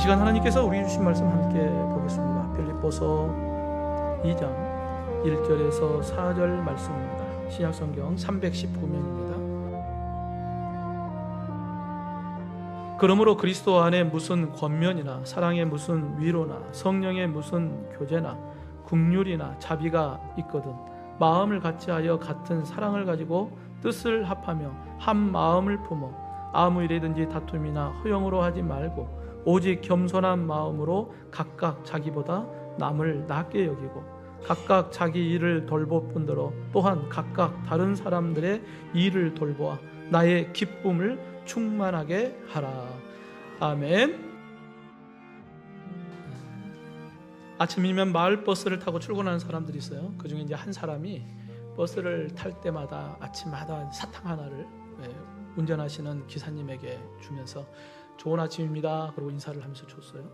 시간 하나님께서 우리 주신 말씀 함께 보겠습니다. 빌립보서 2장 1절에서 4절 말씀입니다. 신약성경 319면입니다. 그러므로 그리스도 안에 무슨 권면이나 사랑의 무슨 위로나 성령의 무슨 교제나 긍휼이나 자비가 있거든 마음을 같이하여 같은 사랑을 가지고 뜻을 합하며 한 마음을 품어 아무 일이든지 다툼이나 허영으로 하지 말고 오직 겸손한 마음으로 각각 자기보다 남을 낮게 여기고 각각 자기 일을 돌볼 뿐더러 또한 각각 다른 사람들의 일을 돌보아 나의 기쁨을 충만하게 하라. 아멘. 아침이면 마을버스를 타고 출근하는 사람들이 있어요. 그 중에 이제 한 사람이 버스를 탈 때마다 아침마다 사탕 하나를 운전하시는 기사님에게 주면서 좋은 아침입니다 그러고 인사를 하면서 줬어요.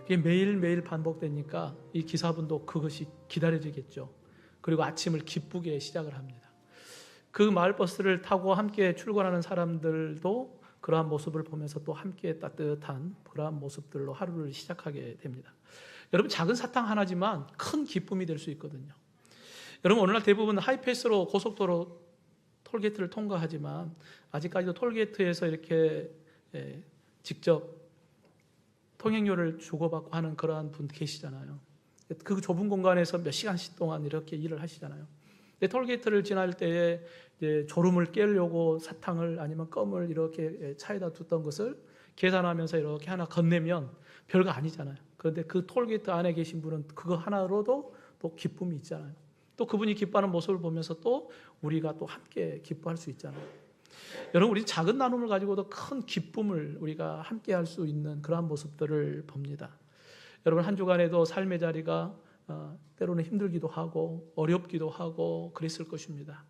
이게 매일매일 반복되니까 이 기사분도 그것이 기다려지겠죠. 그리고 아침을 기쁘게 시작을 합니다. 그 마을버스를 타고 함께 출근하는 사람들도 그러한 모습을 보면서 또 함께 따뜻한 그러한 모습들로 하루를 시작하게 됩니다. 여러분, 작은 사탕 하나지만 큰 기쁨이 될 수 있거든요. 여러분, 오늘날 대부분 하이패스로 고속도로 톨게이트를 통과하지만 아직까지도 톨게이트에서 이렇게 직접 통행료를 주고받고 하는 그러한 분 계시잖아요. 그 좁은 공간에서 몇 시간씩 동안 이렇게 일을 하시잖아요. 톨게이트를 지날 때에 졸음을 깨려고 사탕을 아니면 껌을 이렇게 차에다 뒀던 것을 계산하면서 이렇게 하나 건네면 별거 아니잖아요. 그런데 그 톨게이트 안에 계신 분은 그거 하나로도 또 기쁨이 있잖아요. 또 그분이 기뻐하는 모습을 보면서 또 우리가 또 함께 기뻐할 수 있잖아요. 여러분, 우리 작은 나눔을 가지고도 큰 기쁨을 우리가 함께 할 수 있는 그러한 모습들을 봅니다. 여러분, 한 주간에도 삶의 자리가 때로는 힘들기도 하고 어렵기도 하고 그랬을 것입니다.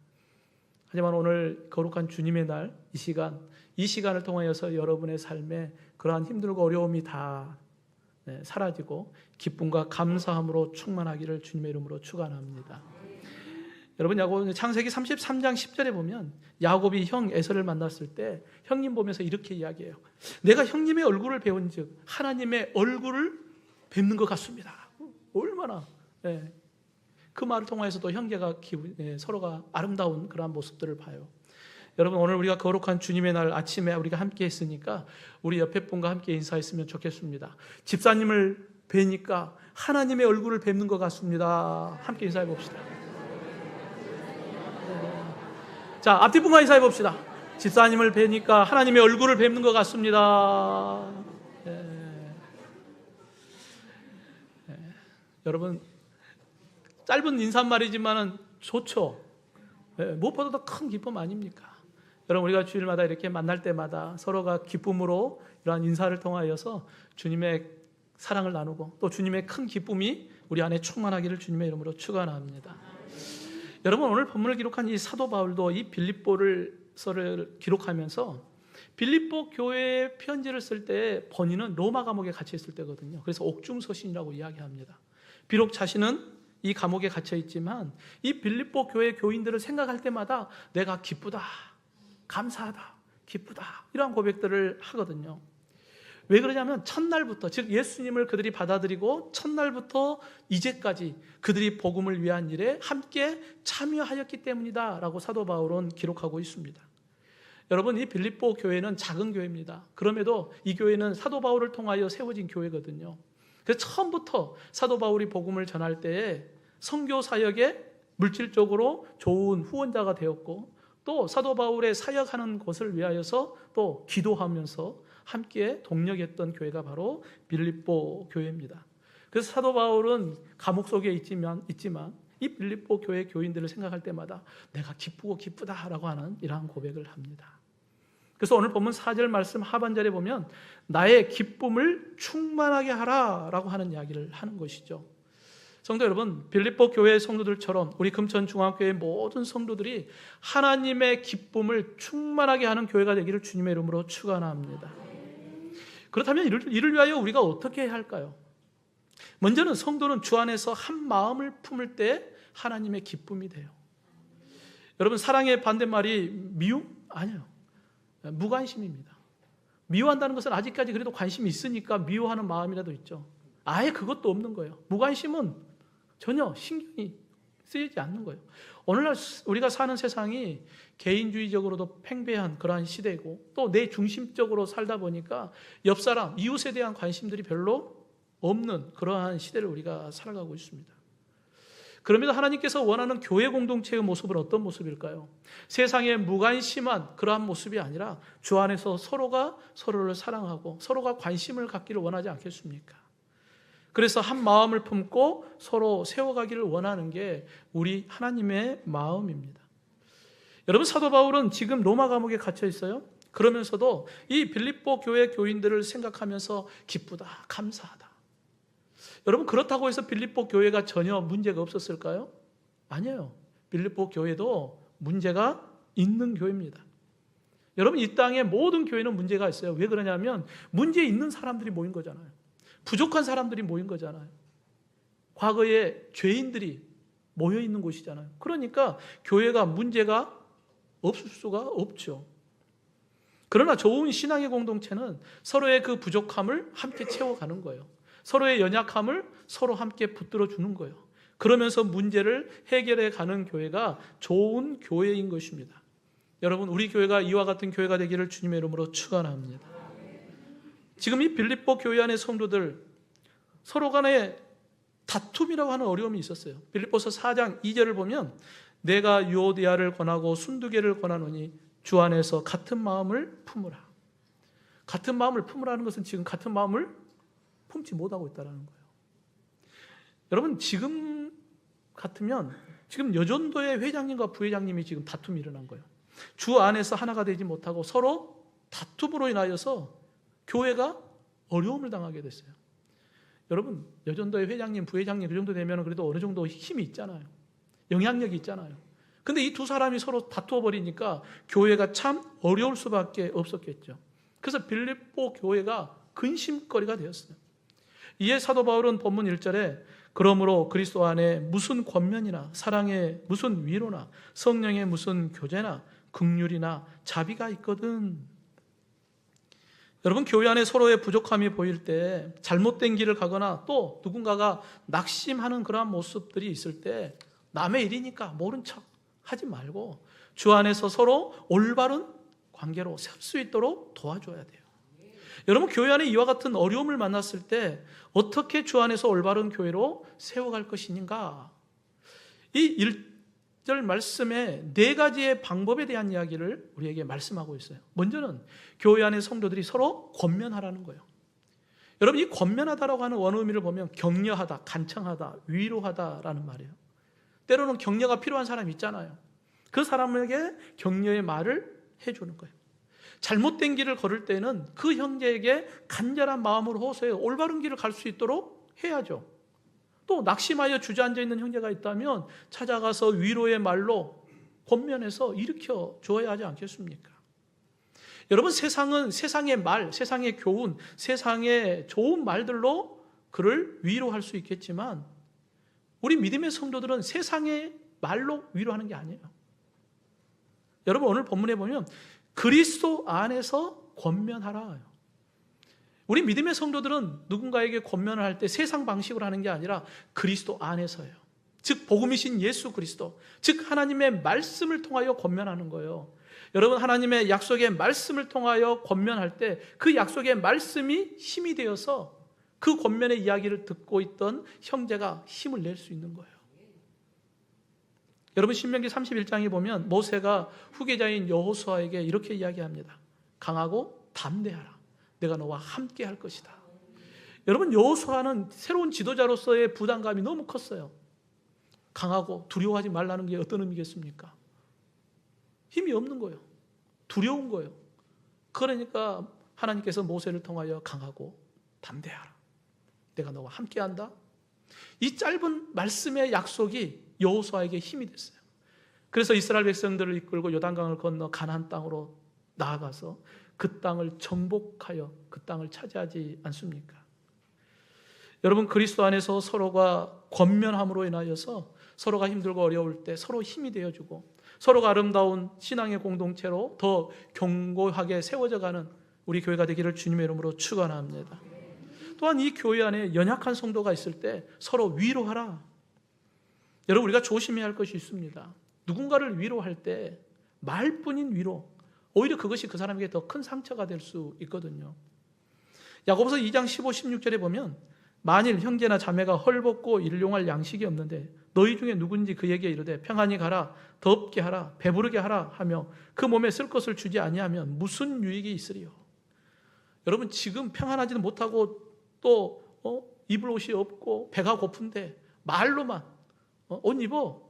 하지만 오늘 거룩한 주님의 날, 이 시간을 통하여서 여러분의 삶에 그러한 힘들고 어려움이 다 사라지고 기쁨과 감사함으로 충만하기를 주님의 이름으로 축원합니다. 여러분, 창세기 33장 10절에 보면 야곱이 형 에서를 만났을 때 형님 보면서 이렇게 이야기해요. 내가 형님의 얼굴을 배운 즉 하나님의 얼굴을 뵙는 것 같습니다. 얼마나 그 말을 통해서도 형제가 서로가 아름다운 그러한 모습들을 봐요. 여러분, 오늘 우리가 거룩한 주님의 날 아침에 우리가 함께 했으니까 우리 옆에 분과 함께 인사했으면 좋겠습니다. 집사님을 뵈니까 하나님의 얼굴을 뵙는 것 같습니다. 함께 인사해 봅시다. 자, 앞뒤 분과 인사해 봅시다. 집사님을 뵈니까 하나님의 얼굴을 뵙는 것 같습니다. 여러분, 짧은 인사말이지만은 좋죠. 무엇보다도 큰 기쁨 아닙니까? 여러분, 우리가 주일마다 이렇게 만날 때마다 서로가 기쁨으로 이러한 인사를 통하여서 주님의 사랑을 나누고 또 주님의 큰 기쁨이 우리 안에 충만하기를 주님의 이름으로 축원합니다. 여러분, 오늘 본문을 기록한 이 사도 바울도 이 빌립보서를 기록하면서 빌립보 교회에 편지를 쓸 때 본인은 로마 감옥에 갇혀 있을 때거든요. 그래서 옥중서신이라고 이야기합니다. 비록 자신은 이 감옥에 갇혀 있지만 이 빌립보 교회 교인들을 생각할 때마다 내가 기쁘다, 감사하다, 기쁘다 이러한 고백들을 하거든요. 왜 그러냐면 첫날부터, 즉 예수님을 그들이 받아들이고 첫날부터 이제까지 그들이 복음을 위한 일에 함께 참여하였기 때문이다 라고 사도 바울은 기록하고 있습니다. 여러분, 이 빌립보 교회는 작은 교회입니다. 그럼에도 이 교회는 사도 바울을 통하여 세워진 교회거든요. 그래서 처음부터 사도 바울이 복음을 전할 때에 선교 사역에 물질적으로 좋은 후원자가 되었고 또 사도 바울의 사역하는 것을 위하여서 또 기도하면서 함께 동력했던 교회가 바로 빌립보 교회입니다. 그래서 사도 바울은 감옥 속에 있지만 이 빌립보 교회 교인들을 생각할 때마다 내가 기쁘고 기쁘다라고 하는 이러한 고백을 합니다. 그래서 오늘 본문 4절 말씀 하반절에 보면 나의 기쁨을 충만하게 하라라고 하는 이야기를 하는 것이죠. 성도 여러분, 빌립보 교회 성도들처럼 우리 금천중앙교회 모든 성도들이 하나님의 기쁨을 충만하게 하는 교회가 되기를 주님의 이름으로 축원합니다. 그렇다면 이를 위하여 우리가 어떻게 해야 할까요? 먼저는 성도는 주 안에서 한 마음을 품을 때 하나님의 기쁨이 돼요. 여러분, 사랑의 반대말이 미움? 아니에요. 무관심입니다. 미워한다는 것은 아직까지 그래도 관심이 있으니까 미워하는 마음이라도 있죠. 아예 그것도 없는 거예요. 무관심은 전혀 신경이 쓰이지 않는 거예요. 오늘날 우리가 사는 세상이 개인주의적으로도 팽배한 그러한 시대고 또 내 중심적으로 살다 보니까 옆 사람, 이웃에 대한 관심들이 별로 없는 그러한 시대를 우리가 살아가고 있습니다. 그럼에도 하나님께서 원하는 교회 공동체의 모습은 어떤 모습일까요? 세상에 무관심한 그러한 모습이 아니라 주 안에서 서로가 서로를 사랑하고 서로가 관심을 갖기를 원하지 않겠습니까? 그래서 한 마음을 품고 서로 세워가기를 원하는 게 우리 하나님의 마음입니다. 여러분, 사도 바울은 지금 로마 감옥에 갇혀 있어요. 그러면서도 이 빌립보 교회 교인들을 생각하면서 기쁘다, 감사하다. 여러분, 그렇다고 해서 빌립보 교회가 전혀 문제가 없었을까요? 아니에요. 빌립보 교회도 문제가 있는 교회입니다. 여러분, 이 땅의 모든 교회는 문제가 있어요. 왜 그러냐면 문제 있는 사람들이 모인 거잖아요. 부족한 사람들이 모인 거잖아요. 과거에 죄인들이 모여 있는 곳이잖아요. 그러니까 교회가 문제가 없을 수가 없죠. 그러나 좋은 신앙의 공동체는 서로의 그 부족함을 함께 채워가는 거예요. 서로의 연약함을 서로 함께 붙들어 주는 거예요. 그러면서 문제를 해결해 가는 교회가 좋은 교회인 것입니다. 여러분, 우리 교회가 이와 같은 교회가 되기를 주님의 이름으로 축원합니다. 지금 이 빌립보 교회 안의 성도들 서로 간에 다툼이라고 하는 어려움이 있었어요. 빌립보서 4장 2절을 보면 내가 유오디아를 권하고 순두개를 권하노니 주 안에서 같은 마음을 품으라. 같은 마음을 품으라는 것은 지금 같은 마음을 품지 못하고 있다는 거예요. 여러분, 지금 같으면 지금 여전도의 회장님과 부회장님이 지금 다툼이 일어난 거예요. 주 안에서 하나가 되지 못하고 서로 다툼으로 인하여서 교회가 어려움을 당하게 됐어요. 여러분, 여전도의 회장님, 부회장님 그 정도 되면 그래도 어느 정도 힘이 있잖아요. 영향력이 있잖아요. 근데 이 두 사람이 서로 다투어 버리니까 교회가 참 어려울 수밖에 없었겠죠. 그래서 빌립보 교회가 근심거리가 되었어요. 이에 사도 바울은 본문 1절에 그러므로 그리스도 안에 무슨 권면이나 사랑의 무슨 위로나 성령의 무슨 교제나 긍휼이나 자비가 있거든. 여러분, 교회 안에 서로의 부족함이 보일 때 잘못된 길을 가거나 또 누군가가 낙심하는 그러한 모습들이 있을 때 남의 일이니까 모른 척 하지 말고 주 안에서 서로 올바른 관계로 설 수 있도록 도와줘야 돼요. 여러분, 교회 안에 이와 같은 어려움을 만났을 때 어떻게 주 안에서 올바른 교회로 세워갈 것인가? 이 1절 말씀에 4가지의 방법에 대한 이야기를 우리에게 말씀하고 있어요. 먼저는 교회 안의 성도들이 서로 권면하라는 거예요. 여러분, 이 권면하다라고 하는 원어의미를 보면 격려하다, 간청하다, 위로하다라는 말이에요. 때로는 격려가 필요한 사람이 있잖아요. 그 사람에게 격려의 말을 해주는 거예요. 잘못된 길을 걸을 때는 그 형제에게 간절한 마음으로 호소해 올바른 길을 갈 수 있도록 해야죠. 또 낙심하여 주저앉아 있는 형제가 있다면 찾아가서 위로의 말로 권면해서 일으켜 주어야 하지 않겠습니까? 여러분, 세상은 세상의 말, 세상의 교훈, 세상의 좋은 말들로 그를 위로할 수 있겠지만 우리 믿음의 성도들은 세상의 말로 위로하는 게 아니에요. 여러분, 오늘 본문에 보면 그리스도 안에서 권면하라. 우리 믿음의 성도들은 누군가에게 권면을 할 때 세상 방식으로 하는 게 아니라 그리스도 안에서요. 즉 복음이신 예수 그리스도, 즉 하나님의 말씀을 통하여 권면하는 거예요. 여러분, 하나님의 약속의 말씀을 통하여 권면할 때 그 약속의 말씀이 힘이 되어서 그 권면의 이야기를 듣고 있던 형제가 힘을 낼 수 있는 거예요. 여러분, 신명기 31장에 보면 모세가 후계자인 여호수아에게 이렇게 이야기합니다. 강하고 담대하라. 내가 너와 함께 할 것이다. 여러분, 여호수아는 새로운 지도자로서의 부담감이 너무 컸어요. 강하고 두려워하지 말라는 게 어떤 의미겠습니까? 힘이 없는 거예요. 두려운 거예요. 그러니까 하나님께서 모세를 통하여 강하고 담대하라. 내가 너와 함께 한다. 이 짧은 말씀의 약속이 여호수아에게 힘이 됐어요. 그래서 이스라엘 백성들을 이끌고 요단강을 건너 가나안 땅으로 나아가서 그 땅을 정복하여 그 땅을 차지하지 않습니까? 여러분, 그리스도 안에서 서로가 권면함으로 인하여서 서로가 힘들고 어려울 때 서로 힘이 되어주고 서로가 아름다운 신앙의 공동체로 더 견고하게 세워져 가는 우리 교회가 되기를 주님의 이름으로 축원합니다. 또한 이 교회 안에 연약한 성도가 있을 때 서로 위로하라. 여러분, 우리가 조심해야 할 것이 있습니다. 누군가를 위로할 때 말뿐인 위로, 오히려 그것이 그 사람에게 더 큰 상처가 될 수 있거든요. 야고보서 2장 15, 16절에 보면 만일 형제나 자매가 헐벗고 일용할 양식이 없는데 너희 중에 누군지 그에게 이르되 평안히 가라, 덥게 하라, 배부르게 하라 하며 그 몸에 쓸 것을 주지 아니하면 무슨 유익이 있으리요. 여러분, 지금 평안하지도 못하고 또 입을 옷이 없고 배가 고픈데 말로만 옷 입어,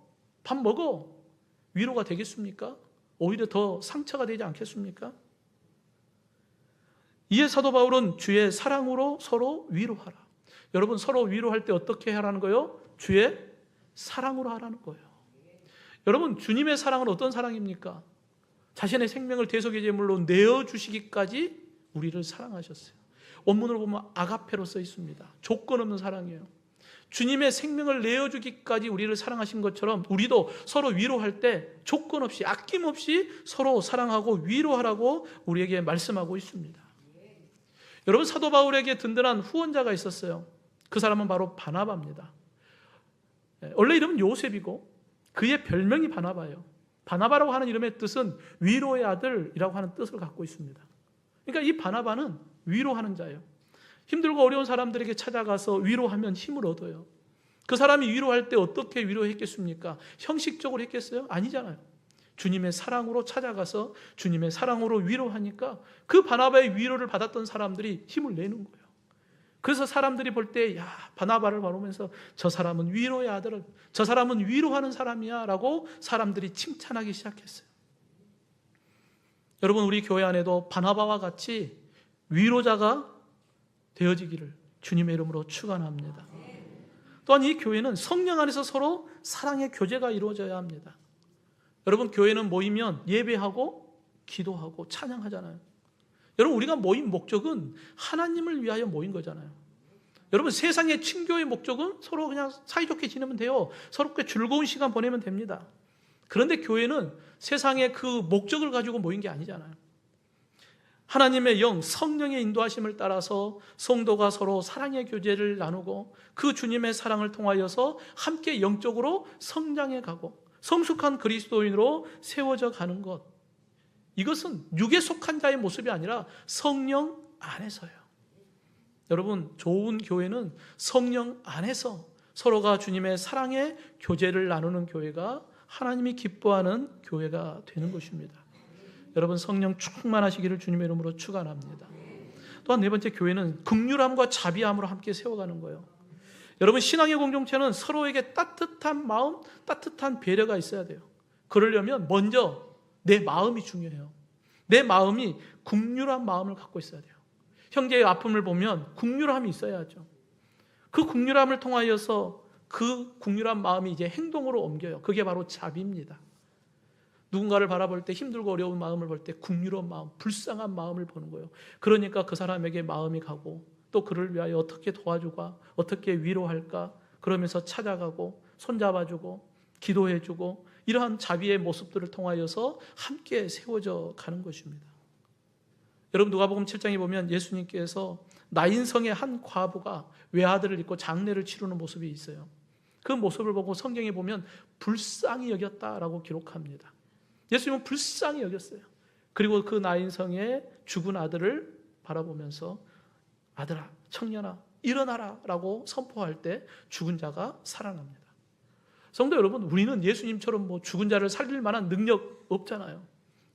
밥 먹어, 위로가 되겠습니까? 오히려 더 상처가 되지 않겠습니까? 이에 사도 바울은 주의 사랑으로 서로 위로하라. 여러분, 서로 위로할 때 어떻게 하라는 거예요? 주의 사랑으로 하라는 거예요. 여러분, 주님의 사랑은 어떤 사랑입니까? 자신의 생명을 대속의 제물로 내어주시기까지 우리를 사랑하셨어요. 원문으로 보면 아가페로 써 있습니다. 조건 없는 사랑이에요. 주님의 생명을 내어주기까지 우리를 사랑하신 것처럼 우리도 서로 위로할 때 조건 없이, 아낌없이 서로 사랑하고 위로하라고 우리에게 말씀하고 있습니다. 여러분, 사도 바울에게 든든한 후원자가 있었어요. 그 사람은 바로 바나바입니다. 원래 이름은 요셉이고 그의 별명이 바나바예요. 바나바라고 하는 이름의 뜻은 위로의 아들이라고 하는 뜻을 갖고 있습니다. 그러니까 이 바나바는 위로하는 자예요. 힘들고 어려운 사람들에게 찾아가서 위로하면 힘을 얻어요. 그 사람이 위로할 때 어떻게 위로했겠습니까? 형식적으로 했겠어요? 아니잖아요. 주님의 사랑으로 찾아가서 주님의 사랑으로 위로하니까 그 바나바의 위로를 받았던 사람들이 힘을 내는 거예요. 그래서 사람들이 볼 때 바나바를 바라보면서 저 사람은 위로의 아들, 저 사람은 위로하는 사람이야 라고 사람들이 칭찬하기 시작했어요. 여러분, 우리 교회 안에도 바나바와 같이 위로자가 되어지기를 주님의 이름으로 축원합니다. 또한 이 교회는 성령 안에서 서로 사랑의 교제가 이루어져야 합니다. 여러분, 교회는 모이면 예배하고 기도하고 찬양하잖아요. 여러분, 우리가 모인 목적은 하나님을 위하여 모인 거잖아요. 여러분, 세상의 친교의 목적은 서로 그냥 사이좋게 지내면 돼요. 서로 즐거운 시간 보내면 됩니다. 그런데 교회는 세상의 그 목적을 가지고 모인 게 아니잖아요. 하나님의 영, 성령의 인도하심을 따라서 성도가 서로 사랑의 교제를 나누고 그 주님의 사랑을 통하여서 함께 영적으로 성장해 가고 성숙한 그리스도인으로 세워져 가는 것, 이것은 육에 속한 자의 모습이 아니라 성령 안에서요. 여러분, 좋은 교회는 성령 안에서 서로가 주님의 사랑의 교제를 나누는 교회가 하나님이 기뻐하는 교회가 되는 것입니다. 여러분, 성령 충만하시기를 주님의 이름으로 축원합니다. 또한 네 번째, 교회는 긍휼함과 자비함으로 함께 세워가는 거예요. 여러분, 신앙의 공동체는 서로에게 따뜻한 마음, 따뜻한 배려가 있어야 돼요. 그러려면 먼저 내 마음이 중요해요. 내 마음이 긍휼한 마음을 갖고 있어야 돼요. 형제의 아픔을 보면 긍휼함이 있어야죠. 그 긍휼함을 통하여서 그 긍휼한 마음이 이제 행동으로 옮겨요. 그게 바로 자비입니다. 누군가를 바라볼 때 힘들고 어려운 마음을 볼 때 긍휼한 마음, 불쌍한 마음을 보는 거예요. 그러니까 그 사람에게 마음이 가고 또 그를 위하여 어떻게 도와주고 어떻게 위로할까 그러면서 찾아가고 손잡아주고 기도해주고 이러한 자비의 모습들을 통하여서 함께 세워져 가는 것입니다. 여러분, 누가복음 7장에 보면 예수님께서 나인성의 한 과부가 외아들을 잊고 장례를 치르는 모습이 있어요. 그 모습을 보고 성경에 보면 불쌍히 여겼다라고 기록합니다. 예수님은 불쌍히 여겼어요. 그리고 그 나인성의 죽은 아들을 바라보면서 아들아, 청년아, 일어나라 라고 선포할 때 죽은 자가 살아납니다. 성도 여러분, 우리는 예수님처럼 죽은 자를 살릴 만한 능력 없잖아요.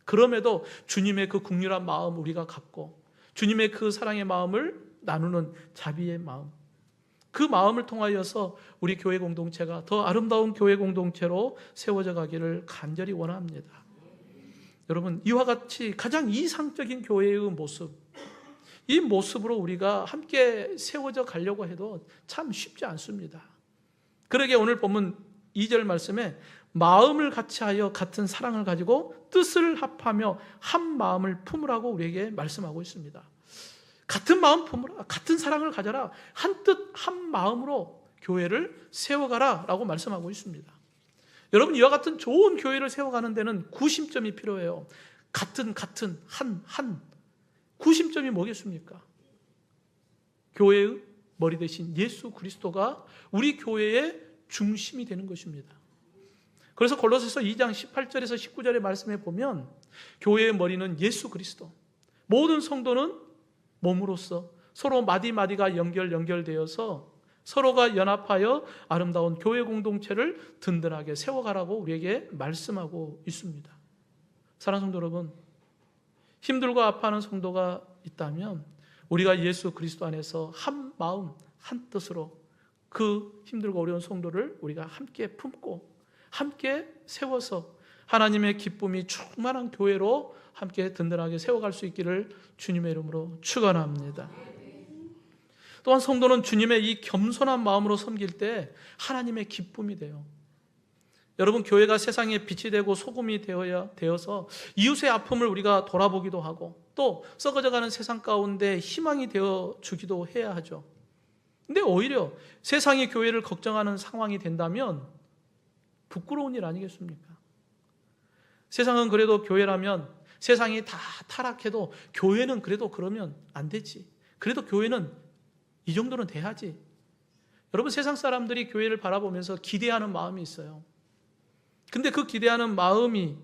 그럼에도 주님의 그 긍휼한 마음 우리가 갖고 주님의 그 사랑의 마음을 나누는 자비의 마음, 그 마음을 통하여서 우리 교회 공동체가 더 아름다운 교회 공동체로 세워져 가기를 간절히 원합니다. 여러분, 이와 같이 가장 이상적인 교회의 모습, 이 모습으로 우리가 함께 세워져 가려고 해도 참 쉽지 않습니다. 그러게 오늘 본문 2절 말씀에 마음을 같이하여 같은 사랑을 가지고 뜻을 합하며 한 마음을 품으라고 우리에게 말씀하고 있습니다. 같은 마음 품으라, 같은 사랑을 가져라, 한 뜻 한 마음으로 교회를 세워가라 라고 말씀하고 있습니다. 여러분, 이와 같은 좋은 교회를 세워가는 데는 구심점이 필요해요. 같은 한 구심점이 뭐겠습니까? 교회의 머리 대신 예수 그리스도가 우리 교회의 중심이 되는 것입니다. 그래서 골로새서 2장 18절에서 19절의 말씀에 보면 교회의 머리는 예수 그리스도, 모든 성도는 몸으로서 서로 마디마디가 연결되어서 서로가 연합하여 아름다운 교회 공동체를 든든하게 세워가라고 우리에게 말씀하고 있습니다. 사랑하는 성도 여러분, 힘들고 아파하는 성도가 있다면 우리가 예수 그리스도 안에서 한 마음 한 뜻으로 그 힘들고 어려운 성도를 우리가 함께 품고 함께 세워서 하나님의 기쁨이 충만한 교회로 함께 든든하게 세워갈 수 있기를 주님의 이름으로 축원합니다. 또한 성도는 주님의 이 겸손한 마음으로 섬길 때 하나님의 기쁨이 돼요. 여러분, 교회가 세상에 빛이 되고 소금이 되어서 이웃의 아픔을 우리가 돌아보기도 하고 또 썩어져가는 세상 가운데 희망이 되어 주기도 해야 하죠. 근데 오히려 세상이 교회를 걱정하는 상황이 된다면 부끄러운 일 아니겠습니까? 세상은 그래도 교회라면 세상이 다 타락해도 교회는 그래도 그러면 안 되지. 그래도 교회는 이 정도는 돼야지. 여러분, 세상 사람들이 교회를 바라보면서 기대하는 마음이 있어요. 근데 그 기대하는 마음이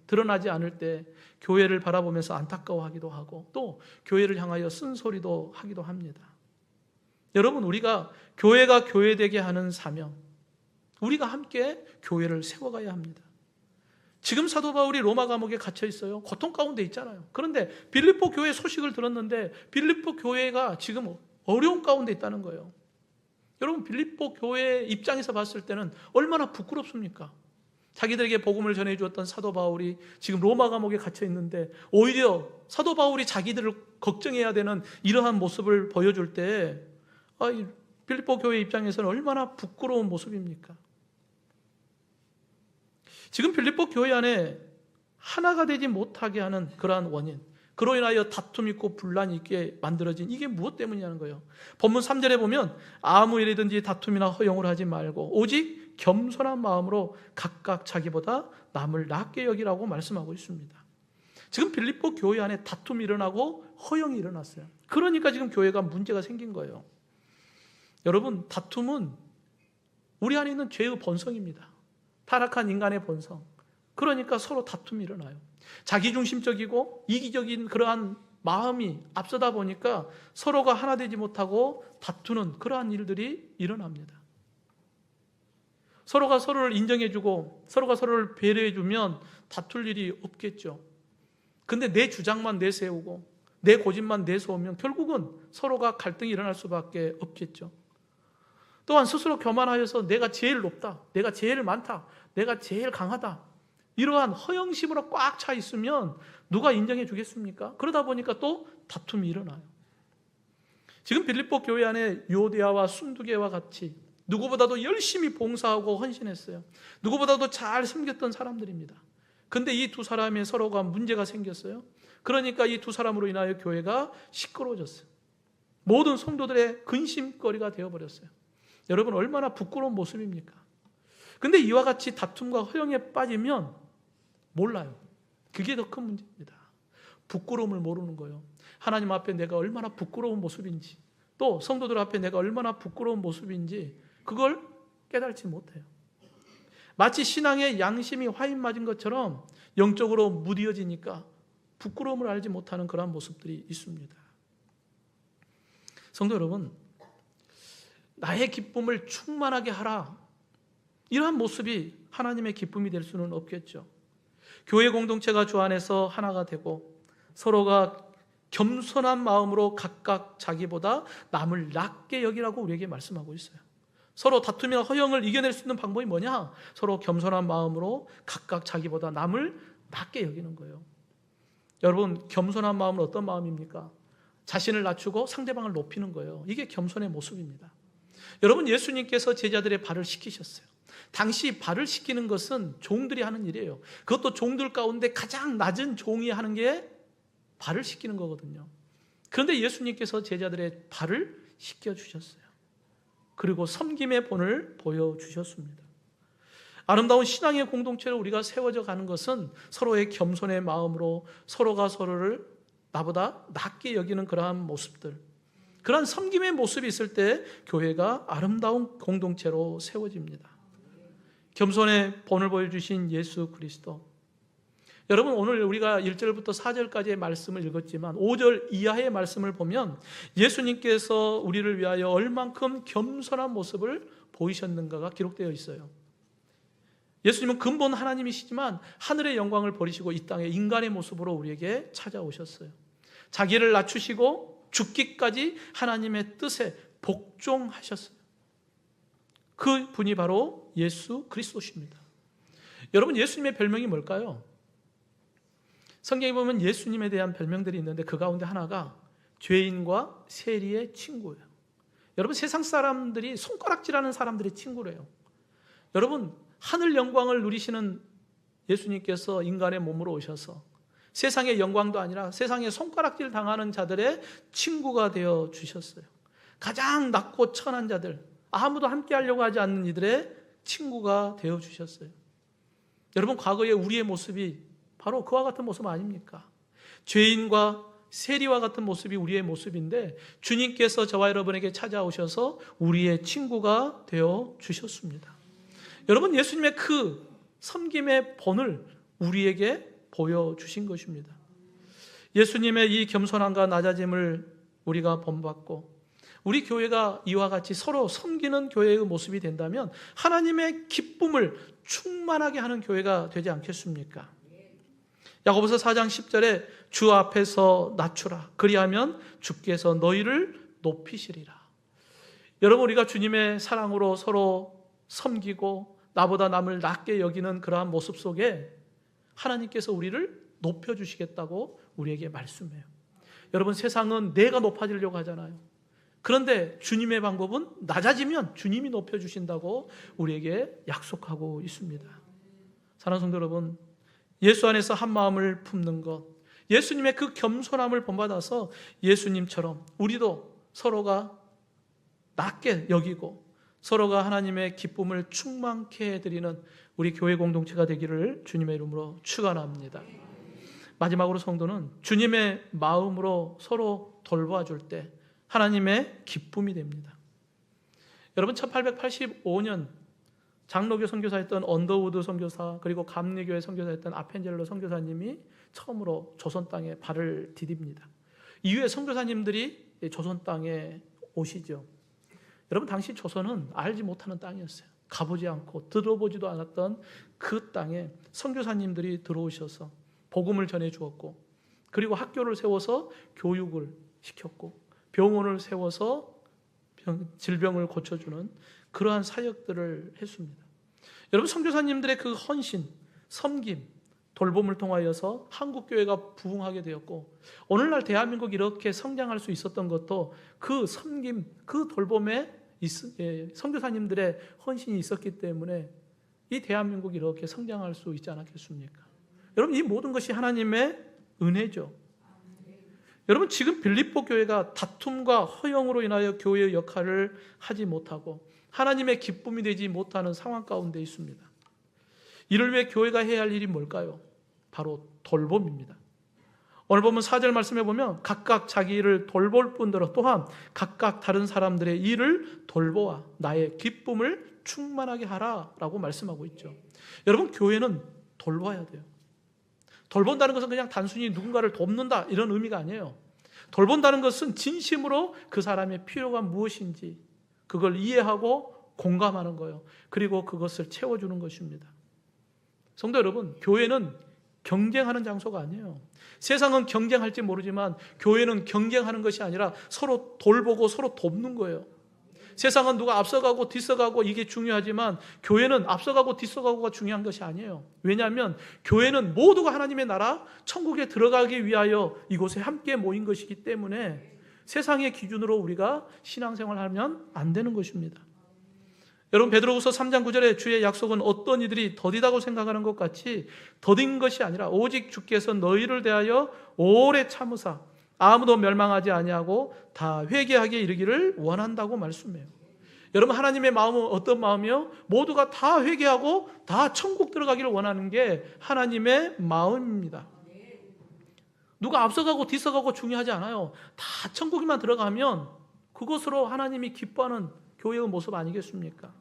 드러나지 않을 때 교회를 바라보면서 안타까워하기도 하고 또 교회를 향하여 쓴소리도 하기도 합니다. 여러분, 우리가 교회가 교회되게 하는 사명, 우리가 함께 교회를 세워가야 합니다. 지금 사도 바울이 로마 감옥에 갇혀 있어요. 고통 가운데 있잖아요. 그런데 빌립보 교회 소식을 들었는데 빌립보 교회가 지금 어려운 가운데 있다는 거예요. 여러분, 빌립보 교회 입장에서 봤을 때는 얼마나 부끄럽습니까? 자기들에게 복음을 전해주었던 사도 바울이 지금 로마 감옥에 갇혀 있는데 오히려 사도 바울이 자기들을 걱정해야 되는 이러한 모습을 보여줄 때 빌립보 교회 입장에서는 얼마나 부끄러운 모습입니까? 지금 빌립보 교회 안에 하나가 되지 못하게 하는 그러한 원인, 그로 인하여 다툼 있고 분란이 있게 만들어진 이게 무엇 때문이냐는 거예요. 본문 3절에 보면 아무 일이든지 다툼이나 허용을 하지 말고 오직 겸손한 마음으로 각각 자기보다 남을 낮게 여기라고 말씀하고 있습니다. 지금 빌립보 교회 안에 다툼이 일어나고 허용이 일어났어요. 그러니까 지금 교회가 문제가 생긴 거예요. 여러분, 다툼은 우리 안에 있는 죄의 본성입니다. 타락한 인간의 본성. 그러니까 서로 다툼이 일어나요. 자기중심적이고 이기적인 그러한 마음이 앞서다 보니까 서로가 하나 되지 못하고 다투는 그러한 일들이 일어납니다. 서로가 서로를 인정해주고 서로가 서로를 배려해주면 다툴 일이 없겠죠. 근데 내 주장만 내세우고 내 고집만 내세우면 결국은 서로가 갈등이 일어날 수밖에 없겠죠. 또한 스스로 교만하여서 내가 제일 높다, 내가 제일 많다, 내가 제일 강하다, 이러한 허영심으로 꽉 차 있으면 누가 인정해 주겠습니까? 그러다 보니까 또 다툼이 일어나요. 지금 빌립보 교회 안에 유오디아와 순두계와 같이 누구보다도 열심히 봉사하고 헌신했어요. 누구보다도 잘 섬겼던 사람들입니다. 근데 이 두 사람의 서로가 문제가 생겼어요. 그러니까 이 두 사람으로 인하여 교회가 시끄러워졌어요. 모든 성도들의 근심거리가 되어버렸어요. 여러분, 얼마나 부끄러운 모습입니까? 근데 이와 같이 다툼과 허영에 빠지면 몰라요. 그게 더 큰 문제입니다. 부끄러움을 모르는 거예요. 하나님 앞에 내가 얼마나 부끄러운 모습인지, 또 성도들 앞에 내가 얼마나 부끄러운 모습인지 그걸 깨달지 못해요. 마치 신앙의 양심이 화인 맞은 것처럼 영적으로 무뎌지니까 부끄러움을 알지 못하는 그런 모습들이 있습니다. 성도 여러분, 나의 기쁨을 충만하게 하라, 이러한 모습이 하나님의 기쁨이 될 수는 없겠죠. 교회 공동체가 주 안에서 하나가 되고 서로가 겸손한 마음으로 각각 자기보다 남을 낮게 여기라고 우리에게 말씀하고 있어요. 서로 다툼이나 허영을 이겨낼 수 있는 방법이 뭐냐? 서로 겸손한 마음으로 각각 자기보다 남을 낮게 여기는 거예요. 여러분, 겸손한 마음은 어떤 마음입니까? 자신을 낮추고 상대방을 높이는 거예요. 이게 겸손의 모습입니다. 여러분, 예수님께서 제자들의 발을 씻기셨어요. 당시 발을 씻기는 것은 종들이 하는 일이에요. 그것도 종들 가운데 가장 낮은 종이 하는 게 발을 씻기는 거거든요. 그런데 예수님께서 제자들의 발을 씻겨주셨어요. 그리고 섬김의 본을 보여주셨습니다. 아름다운 신앙의 공동체로 우리가 세워져 가는 것은 서로의 겸손의 마음으로 서로가 서로를 나보다 낮게 여기는 그러한 모습들, 그러한 섬김의 모습이 있을 때 교회가 아름다운 공동체로 세워집니다. 겸손의 본을 보여주신 예수 그리스도. 여러분, 오늘 우리가 1절부터 4절까지의 말씀을 읽었지만 5절 이하의 말씀을 보면 예수님께서 우리를 위하여 얼만큼 겸손한 모습을 보이셨는가가 기록되어 있어요. 예수님은 근본 하나님이시지만 하늘의 영광을 버리시고 이 땅에 인간의 모습으로 우리에게 찾아오셨어요. 자기를 낮추시고 죽기까지 하나님의 뜻에 복종하셨어요. 그 분이 바로 예수 그리스도십니다. 여러분, 예수님의 별명이 뭘까요? 성경에 보면 예수님에 대한 별명들이 있는데 그 가운데 하나가 죄인과 세리의 친구예요. 여러분, 세상 사람들이 손가락질하는 사람들의 친구래요. 여러분, 하늘 영광을 누리시는 예수님께서 인간의 몸으로 오셔서 세상의 영광도 아니라 세상에 손가락질 당하는 자들의 친구가 되어 주셨어요. 가장 낮고 천한 자들, 아무도 함께 하려고 하지 않는 이들의 친구가 되어 주셨어요. 여러분, 과거에 우리의 모습이 바로 그와 같은 모습 아닙니까? 죄인과 세리와 같은 모습이 우리의 모습인데 주님께서 저와 여러분에게 찾아오셔서 우리의 친구가 되어 주셨습니다. 여러분, 예수님의 그 섬김의 본을 우리에게 보여주신 것입니다. 예수님의 이 겸손함과 낮아짐을 우리가 본받고 우리 교회가 이와 같이 서로 섬기는 교회의 모습이 된다면 하나님의 기쁨을 충만하게 하는 교회가 되지 않겠습니까? 야고보서 4장 10절에 주 앞에서 낮추라, 그리하면 주께서 너희를 높이시리라. 여러분, 우리가 주님의 사랑으로 서로 섬기고 나보다 남을 낮게 여기는 그러한 모습 속에 하나님께서 우리를 높여주시겠다고 우리에게 말씀해요. 여러분, 세상은 내가 높아지려고 하잖아요. 그런데 주님의 방법은 낮아지면 주님이 높여주신다고 우리에게 약속하고 있습니다. 사랑하는 성도 여러분, 예수 안에서 한 마음을 품는 것, 예수님의 그 겸손함을 본받아서 예수님처럼 우리도 서로가 낮게 여기고 서로가 하나님의 기쁨을 충만케 해드리는 우리 교회 공동체가 되기를 주님의 이름으로 축원합니다. 마지막으로 성도는 주님의 마음으로 서로 돌봐줄 때 하나님의 기쁨이 됩니다. 여러분, 1885년 장로교 선교사였던 언더우드 선교사, 그리고 감리교회 선교사였던 아펜젤로 선교사님이 처음으로 조선 땅에 발을 디딥니다. 이후에 선교사님들이 조선 땅에 오시죠. 여러분, 당시 조선은 알지 못하는 땅이었어요. 가보지 않고 들어보지도 않았던 그 땅에 선교사님들이 들어오셔서 복음을 전해 주었고, 그리고 학교를 세워서 교육을 시켰고, 병원을 세워서 질병을 고쳐주는 그러한 사역들을 했습니다. 여러분, 선교사님들의 그 헌신, 섬김, 돌봄을 통하여서 한국교회가 부흥하게 되었고, 오늘날 대한민국이 이렇게 성장할 수 있었던 것도 그 섬김, 그 돌봄에 선교사님들의 헌신이 있었기 때문에 이 대한민국이 이렇게 성장할 수 있지 않았겠습니까? 여러분, 이 모든 것이 하나님의 은혜죠. 여러분, 지금 빌립보 교회가 다툼과 허영으로 인하여 교회의 역할을 하지 못하고 하나님의 기쁨이 되지 못하는 상황 가운데 있습니다. 이를 위해 교회가 해야 할 일이 뭘까요? 바로 돌봄입니다. 오늘 보면 4절 말씀해 보면 각각 자기 일을 돌볼 뿐더러 또한 각각 다른 사람들의 일을 돌보아 나의 기쁨을 충만하게 하라라고 말씀하고 있죠. 여러분, 교회는 돌봐야 돼요. 돌본다는 것은 그냥 단순히 누군가를 돕는다 이런 의미가 아니에요. 돌본다는 것은 진심으로 그 사람의 필요가 무엇인지 그걸 이해하고 공감하는 거예요. 그리고 그것을 채워주는 것입니다. 성도 여러분, 교회는 경쟁하는 장소가 아니에요. 세상은 경쟁할지 모르지만 교회는 경쟁하는 것이 아니라 서로 돌보고 서로 돕는 거예요. 세상은 누가 앞서가고 뒤서가고 이게 중요하지만 교회는 앞서가고 뒤서가고가 중요한 것이 아니에요. 왜냐하면 교회는 모두가 하나님의 나라 천국에 들어가기 위하여 이곳에 함께 모인 것이기 때문에 세상의 기준으로 우리가 신앙생활을 하면 안 되는 것입니다. 여러분, 베드로후서 3장 9절에 주의 약속은 어떤 이들이 더디다고 생각하는 것 같이 더딘 것이 아니라 오직 주께서 너희를 대하여 오래 참으사 아무도 멸망하지 아니하고 다 회개하게 이르기를 원한다고 말씀해요. 여러분, 하나님의 마음은 어떤 마음이요? 모두가 다 회개하고 다 천국 들어가기를 원하는 게 하나님의 마음입니다. 누가 앞서가고 뒤서가고 중요하지 않아요. 다 천국에만 들어가면 그것으로 하나님이 기뻐하는 교회의 모습 아니겠습니까?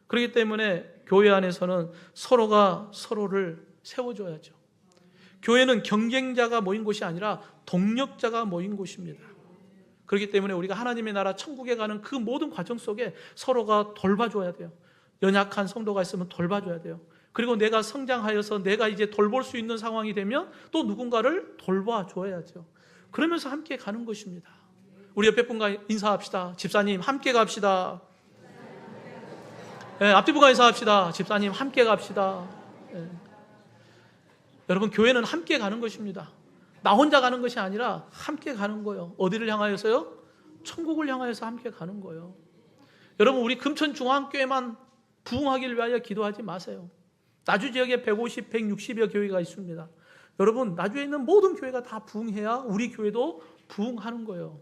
그렇기 때문에 교회 안에서는 서로가 서로를 세워줘야죠. 교회는 경쟁자가 모인 곳이 아니라 동력자가 모인 곳입니다. 그렇기 때문에 우리가 하나님의 나라 천국에 가는 그 모든 과정 속에 서로가 돌봐줘야 돼요. 연약한 성도가 있으면 돌봐줘야 돼요. 그리고 내가 성장하여서 내가 이제 돌볼 수 있는 상황이 되면 또 누군가를 돌봐줘야죠. 그러면서 함께 가는 것입니다. 우리 옆에 분과 인사합시다. 집사님 함께 갑시다. 네, 앞뒤 분과 인사합시다. 집사님 함께 갑시다. 네. 여러분, 교회는 함께 가는 것입니다. 나 혼자 가는 것이 아니라 함께 가는 거예요. 어디를 향하여서요? 천국을 향하여서 함께 가는 거예요. 여러분, 우리 금천중앙교회만 부흥하기를 위하여 기도하지 마세요. 나주 지역에 150, 160여 교회가 있습니다. 여러분, 나주에 있는 모든 교회가 다 부흥해야 우리 교회도 부흥하는 거예요.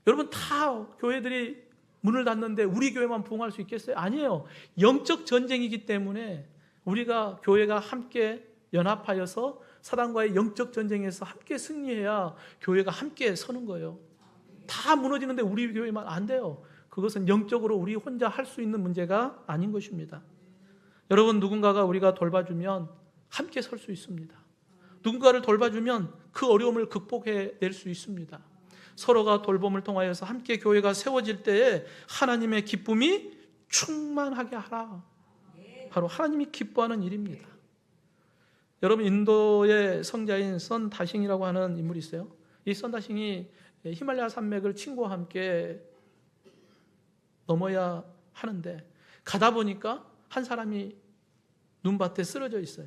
여러분, 다 교회들이 문을 닫는데 우리 교회만 부흥할 수 있겠어요? 아니에요. 영적 전쟁이기 때문에 우리가 교회가 함께 연합하여서 사단과의 영적 전쟁에서 함께 승리해야 교회가 함께 서는 거예요. 다 무너지는데 우리 교회만 안 돼요. 그것은 영적으로 우리 혼자 할 수 있는 문제가 아닌 것입니다. 여러분, 누군가가 우리가 돌봐주면 함께 설 수 있습니다. 누군가를 돌봐주면 그 어려움을 극복해낼 수 있습니다. 서로가 돌봄을 통하여서 함께 교회가 세워질 때에 하나님의 기쁨이 충만하게 하라. 바로 하나님이 기뻐하는 일입니다. 여러분, 인도의 성자인 선다싱이라고 하는 인물이 있어요. 이 선다싱이 히말라야 산맥을 친구와 함께 넘어야 하는데 가다 보니까 한 사람이 눈밭에 쓰러져 있어요.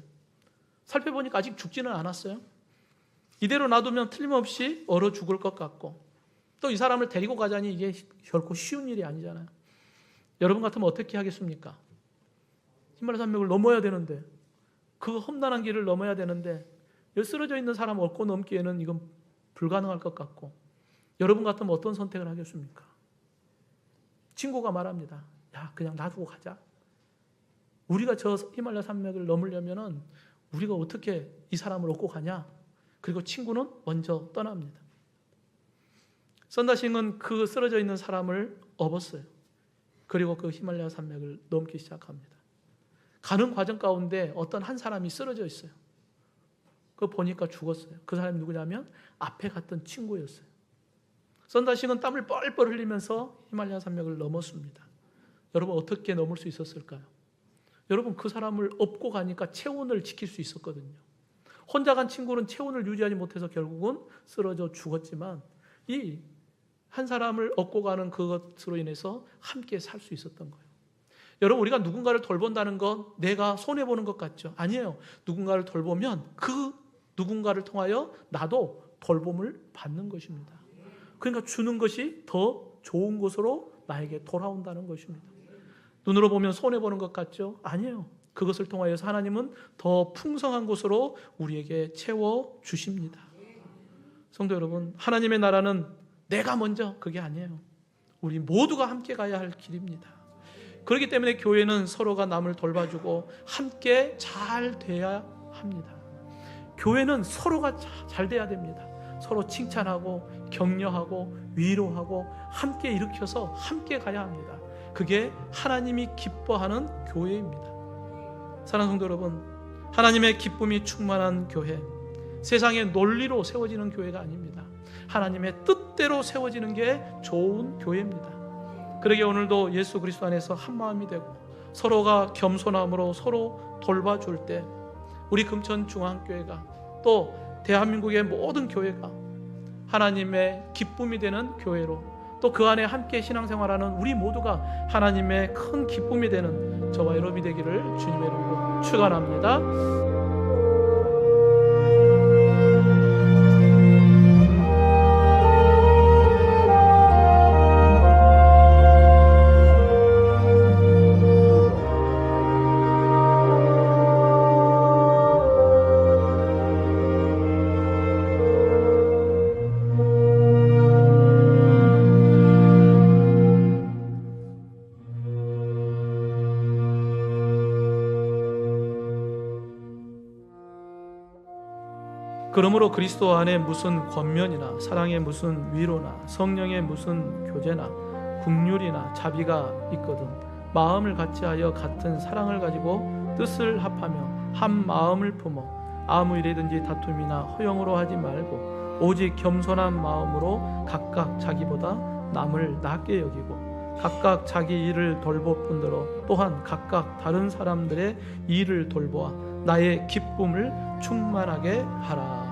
살펴보니까 아직 죽지는 않았어요. 이대로 놔두면 틀림없이 얼어 죽을 것 같고, 또 이 사람을 데리고 가자니 이게 결코 쉬운 일이 아니잖아요. 여러분 같으면 어떻게 하겠습니까? 히말라야 산맥을 넘어야 되는데, 그 험난한 길을 넘어야 되는데 여기 쓰러져 있는 사람 얻고 넘기에는 이건 불가능할 것 같고, 여러분 같으면 어떤 선택을 하겠습니까? 친구가 말합니다. 야, 그냥 놔두고 가자. 우리가 저 히말라야 산맥을 넘으려면은 우리가 어떻게 이 사람을 얻고 가냐? 그리고 친구는 먼저 떠납니다. 선다싱은 그 쓰러져 있는 사람을 업었어요. 그리고 그 히말라야 산맥을 넘기 시작합니다. 가는 과정 가운데 어떤 한 사람이 쓰러져 있어요. 그거 보니까 죽었어요. 그 사람이 누구냐면 앞에 갔던 친구였어요. 선다싱은 땀을 뻘뻘 흘리면서 히말라야 산맥을 넘었습니다. 여러분, 어떻게 넘을 수 있었을까요? 여러분, 그 사람을 업고 가니까 체온을 지킬 수 있었거든요. 혼자 간 친구는 체온을 유지하지 못해서 결국은 쓰러져 죽었지만 이 한 사람을 업고 가는 그것으로 인해서 함께 살 수 있었던 거예요. 여러분, 우리가 누군가를 돌본다는 건 내가 손해보는 것 같죠? 아니에요. 누군가를 돌보면 그 누군가를 통하여 나도 돌봄을 받는 것입니다. 그러니까 주는 것이 더 좋은 것으로 나에게 돌아온다는 것입니다. 눈으로 보면 손해보는 것 같죠? 아니에요. 그것을 통하여서 하나님은 더 풍성한 것으로 우리에게 채워주십니다. 성도 여러분, 하나님의 나라는 내가 먼저 그게 아니에요. 우리 모두가 함께 가야 할 길입니다. 그렇기 때문에 교회는 서로가 남을 돌봐주고 함께 잘 돼야 합니다. 교회는 서로가 잘 돼야 됩니다. 서로 칭찬하고 격려하고 위로하고 함께 일으켜서 함께 가야 합니다. 그게 하나님이 기뻐하는 교회입니다. 사랑하는 성도 여러분, 하나님의 기쁨이 충만한 교회, 세상의 논리로 세워지는 교회가 아닙니다. 하나님의 뜻대로 세워지는 게 좋은 교회입니다. 그러기에 오늘도 예수 그리스도 안에서 한 마음이 되고 서로가 겸손함으로 서로 돌봐줄 때 우리 금천중앙교회가 또 대한민국의 모든 교회가 하나님의 기쁨이 되는 교회로, 또 그 안에 함께 신앙생활하는 우리 모두가 하나님의 큰 기쁨이 되는 저와 여러분이 되기를 주님의 이름으로 축원합니다. 그러므로 그리스도 안에 무슨 권면이나 사랑의 무슨 위로나 성령의 무슨 교제나 긍휼이나 자비가 있거든 마음을 같이하여 같은 사랑을 가지고 뜻을 합하며 한 마음을 품어 아무 일이든지 다툼이나 허영으로 하지 말고 오직 겸손한 마음으로 각각 자기보다 남을 낮게 여기고 각각 자기 일을 돌볼 뿐더러 또한 각각 다른 사람들의 일을 돌보아 나의 기쁨을 충만하게 하라.